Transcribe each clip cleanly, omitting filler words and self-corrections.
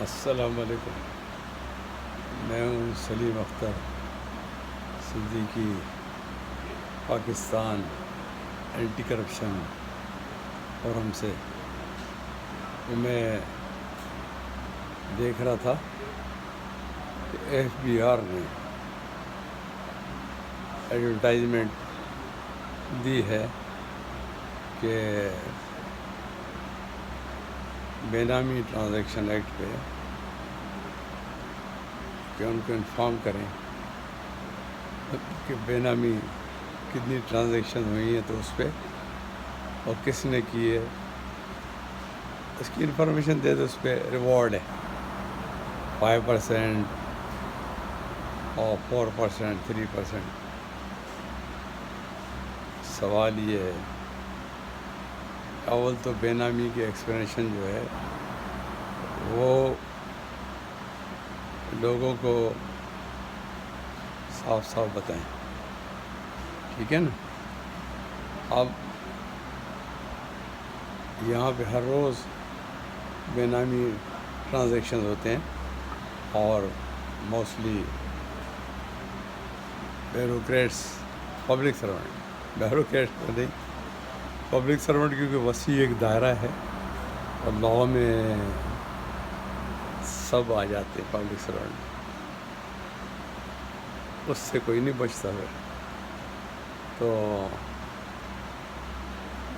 السلام علیکم، میں ہوں Saleem Akhtar Siddiqui, Pakistan anti corruption forum سے۔ میں دیکھ رہا تھا کہ ایف بی آر نے ایڈورٹائزمنٹ دی ہے کہ بے نامی ٹرانزیکشن ایکٹ پہ کہ ان کو انفارم کریں کہ بے نامی کتنی ٹرانزیکشن ہوئی ہیں تو اس پہ اور کس نے کی ہے اس کی انفارمیشن دے دو۔ اس پہ ریوارڈ ہے 5% اور 4%، 3%۔ سوال یہ ہے، اول تو بے نامی کی ایکسپلینیشن جو ہے وہ لوگوں کو صاف صاف بتائیں، ٹھیک ہے نا؟ اب یہاں پہ ہر روز بے نامی ٹرانزیکشن ہوتے ہیں اور mostly bureaucrats, public servant, bureaucrats تو نہیں، پبلک سرونٹ کیونکہ وسیع ایک دائرہ ہے اور لاء میں سب آ جاتے ہیں پبلک سرونٹ، اس سے کوئی نہیں بچتا پھر۔ تو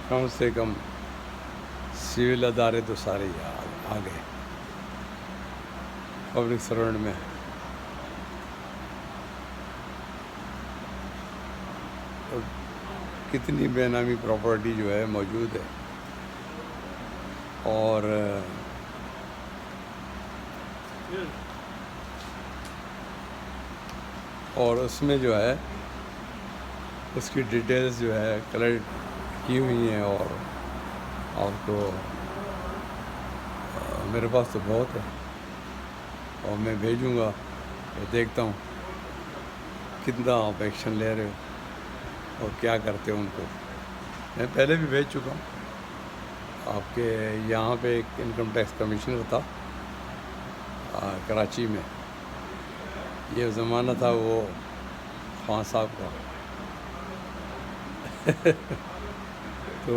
کم سے کم سول ادارے تو سارے ہی آ گئے پبلک سرونٹ میں۔ اور کتنی بے نامی پراپرٹی جو ہے موجود ہے، اور اس میں جو ہے اس کی ڈیٹیلز جو ہے کلیکٹ کی ہوئی ہیں، اور آپ کو میرے پاس تو بہت ہے اور میں بھیجوں گا اور دیکھتا ہوں کتنا آپ ایکشن لے رہے ہو اور کیا کرتے ہو ان کو۔ میں پہلے بھی بھیج چکا ہوں آپ کے یہاں پہ ایک انکم ٹیکس کمشنر تھا کراچی میں، یہ زمانہ تھا وہ خان صاحب کا تو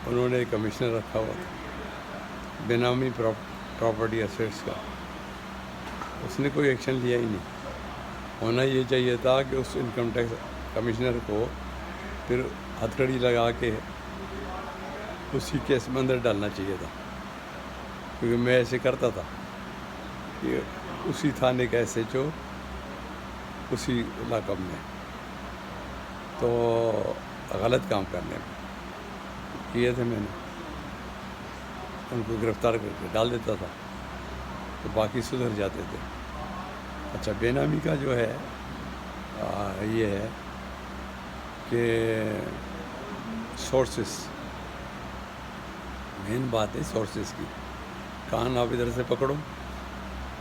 انہوں نے کمشنر رکھا ہوا تھا بے نامی پراپرٹی ایسیٹس کا، اس نے کوئی ایکشن لیا ہی نہیں۔ ہونا یہ چاہیے تھا کہ اس انکم ٹیکس کمشنر کو پھر ہتھکڑی لگا کے اسی کیس میں اندر ڈالنا چاہیے تھا، کیونکہ میں ایسے کرتا تھا کہ اسی تھانے کا ایس ایچ او اسی علاقہ میں، تو غلط کام کرنے میں کیے تھے میں نے، ان کو گرفتار کر کے ڈال دیتا تھا تو باقی سدھر جاتے تھے۔ اچھا، بے نامی کا جو ہے یہ ہے کہ سورسز، مین بات ہے سورسز کی۔ کان آپ ادھر سے پکڑو،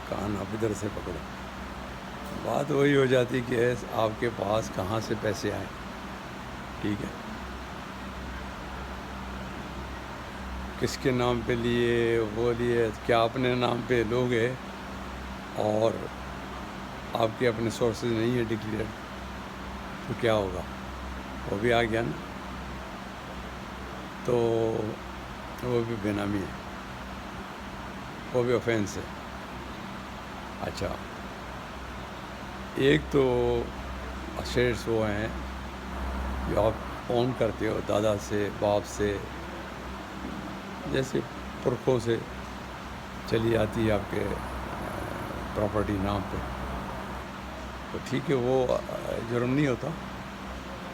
کان آپ ادھر سے پکڑو، بات وہی ہو جاتی کہ آپ کے پاس کہاں سے پیسے آئیں، ٹھیک ہے، کس کے نام پہ لیے، وہ لیے، کیا اپنے نام پہ لوگے اور آپ کے اپنے سورسز نہیں ہیں ڈکلیئر تو کیا ہوگا؟ وہ بھی آ گیا نا، تو وہ بھی بے نامی ہے، وہ بھی آفینس ہے۔ اچھا، ایک تو اسیٹس وہ ہیں جو آپ اون کرتے ہو دادا سے، باپ سے، جیسے پرکھوں سے چلی آتی ہے آپ کے پراپرٹی نام پہ، تو ٹھیک ہے، وہ جرم نہیں ہوتا،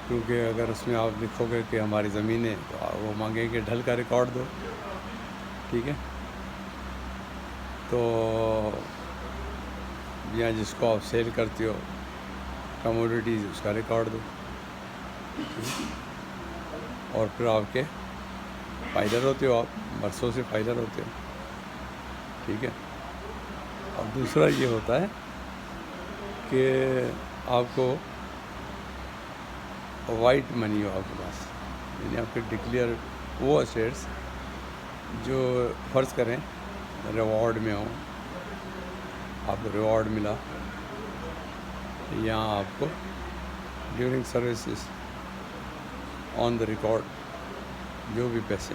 کیونکہ اگر اس میں آپ لکھو گے کہ ہماری زمین ہے تو وہ مانگیں گے ڈھل کا ریکارڈ دو، ٹھیک ہے، تو یا جس کو آپ سیل کرتے ہو کموڈیٹیز، اس کا ریکارڈ دو، اور پھر آپ کے فائلر ہوتے ہو، آپ برسوں سے فائلر ہوتے ہو، ٹھیک ہے۔ اور دوسرا یہ ہوتا ہے کہ آپ کو وائٹ منی ہو آپ کے پاس، یعنی آپ کے ڈکلیئر وہ اسیٹس جو فرض کریں ریوارڈ میں ہوں، آپ کو ریوارڈ ملا یا آپ کو during services on the record جو بھی پیسے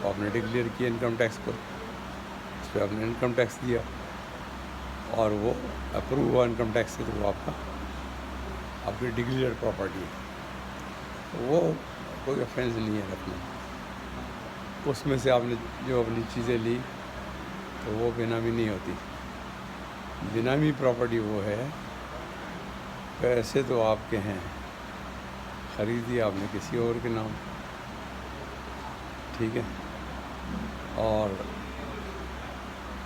آپ نے ڈکلیئر کیا انکم ٹیکس کو، اس پہ آپ نے انکم ٹیکس دیا اور وہ اپروو ہوا انکم ٹیکس سے، تو وہ آپ کی ڈکلیئر پراپرٹی ہے، وہ کوئی افینس نہیں ہے رکھنا۔ اس میں سے آپ نے جو اپنی چیزیں لی تو وہ بے نامی نہیں ہوتی۔ بے نامی پراپرٹی وہ ہے، پیسے تو آپ کے ہیں، خریدی آپ نے کسی اور کے نام، ٹھیک ہے، اور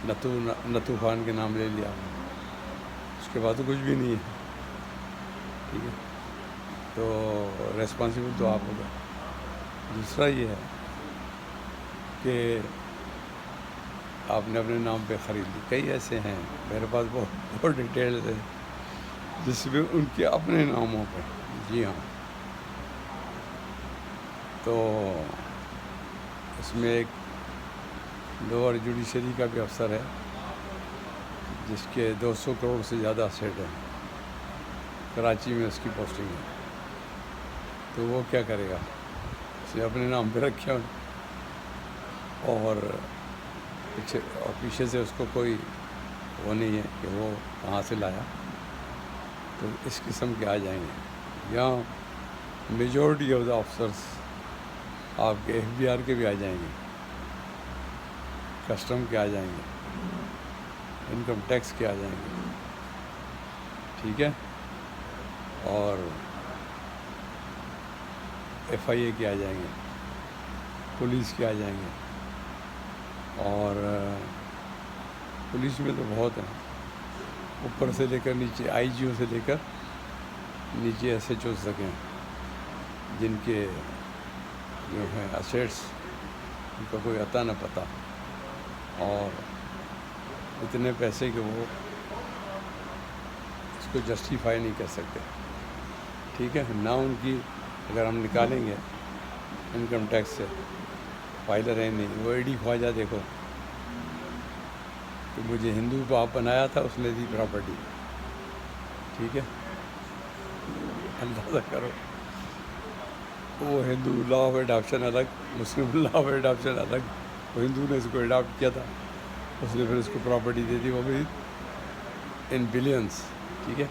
نتو خان کے نام لے لیا، اس کے بعد تو کچھ بھی نہیں ہے، ٹھیک ہے، تو ریسپانسبل تو آپ ہوگا۔ دوسرا یہ ہے کہ آپ نے اپنے نام پہ خرید لی، کئی ایسے ہیں، میرے پاس بہت ڈیٹیلز ہے جس میں ان کے اپنے ناموں پہ، جی ہاں، تو اس میں ایک لوور جوڈیشری کا بھی افسر ہے جس کے 200 کروڑ سے زیادہ اسیٹ ہیں، کراچی میں اس کی پوسٹنگ ہے، تو وہ کیا کرے گا، اس نے اپنے نام پہ رکھے اور پیچھے سے اس کو کوئی وہ نہیں ہے کہ وہ کہاں سے لایا، تو اس قسم کے آ جائیں گے۔ یہاں میجورٹی آف دا آفسرس آپ کے ایف بی آر کے بھی آ جائیں گے، کسٹم کے آ جائیں گے، انکم ٹیکس کے آ جائیں گے، ٹھیک ہے، اور ایف آئی اے کے آ جائیں گے، پولیس کے آ جائیں گے، اور پولیس میں تو بہت ہیں، اوپر سے لے کر نیچے، آئی جی او سے لے کر نیچے ایس ایچ او تک ہیں، جن کے جو ہیں اسیٹس ان کا کوئی عطا نہ پتہ، اور اتنے پیسے کہ وہ اس کو جسٹیفائی نہیں کر سکتے، ٹھیک ہے، نہ ان کی اگر ہم نکالیں گے انکم ٹیکس سے فائلر ہے نہیں، وہ ایڈی خواجہ دیکھو کہ مجھے ہندو باپ بنایا تھا، اس نے دی پراپرٹی، ٹھیک ہے، اندازہ کرو، وہ ہندو لا آف اڈاپشن الگ، مسلم لا آف اڈاپشن الگ، وہ ہندو نے اس کو اڈاپٹ کیا تھا، اس نے پھر اس کو پراپرٹی دے دی، وہ بھی ان بلینس، ٹھیک ہے،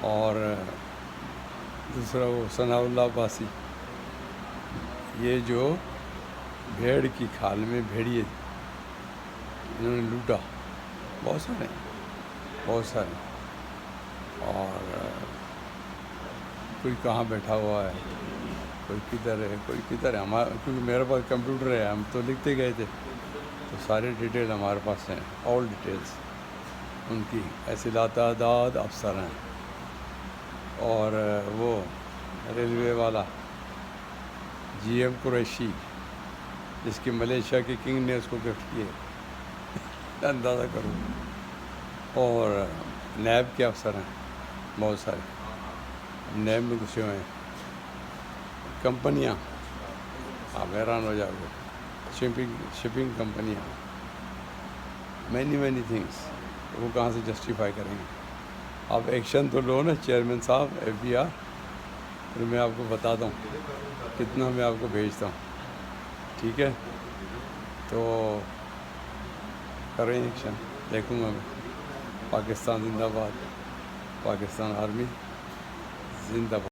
اور دوسرا وہ ثناء اللہ عباسی، یہ جو بھیڑ کی کھال میں بھیڑیے انہوں نے لوٹا، بہت سارے، اور کوئی کہاں بیٹھا ہوا ہے، کوئی کدھر ہے، ہمارا کیونکہ میرے پاس کمپیوٹر ہے، ہم تو لکھتے گئے تھے، تو سارے ڈیٹیل ہمارے پاس ہیں، آل ڈیٹیلز ان کی، ایسے لاتعداد افسر ہیں، اور وہ ریلوے والا جی ایم قریشی جس کی ملیشیا کے کنگ نے اس کو گفٹ کیے، اندازہ کرو، اور نیب کے افسر ہیں بہت سارے، نیب میں گھسے ہوئے ہیں، کمپنیاں آپ حیران ہو جاؤ گے، شپنگ کمپنیاں، مینی تھنگس، وہ کہاں سے جسٹیفائی کریں گے؟ آپ ایکشن تو لو نا چیئرمین صاحب ایف بی آر، پھر میں آپ کو بتاتا ہوں کتنا میں آپ کو بھیجتا ہوں، ٹھیک ہے، تو کریں ایکشن، دیکھوں گا میں۔ پاکستان زندہ باد، پاکستان آرمی زندہ باد۔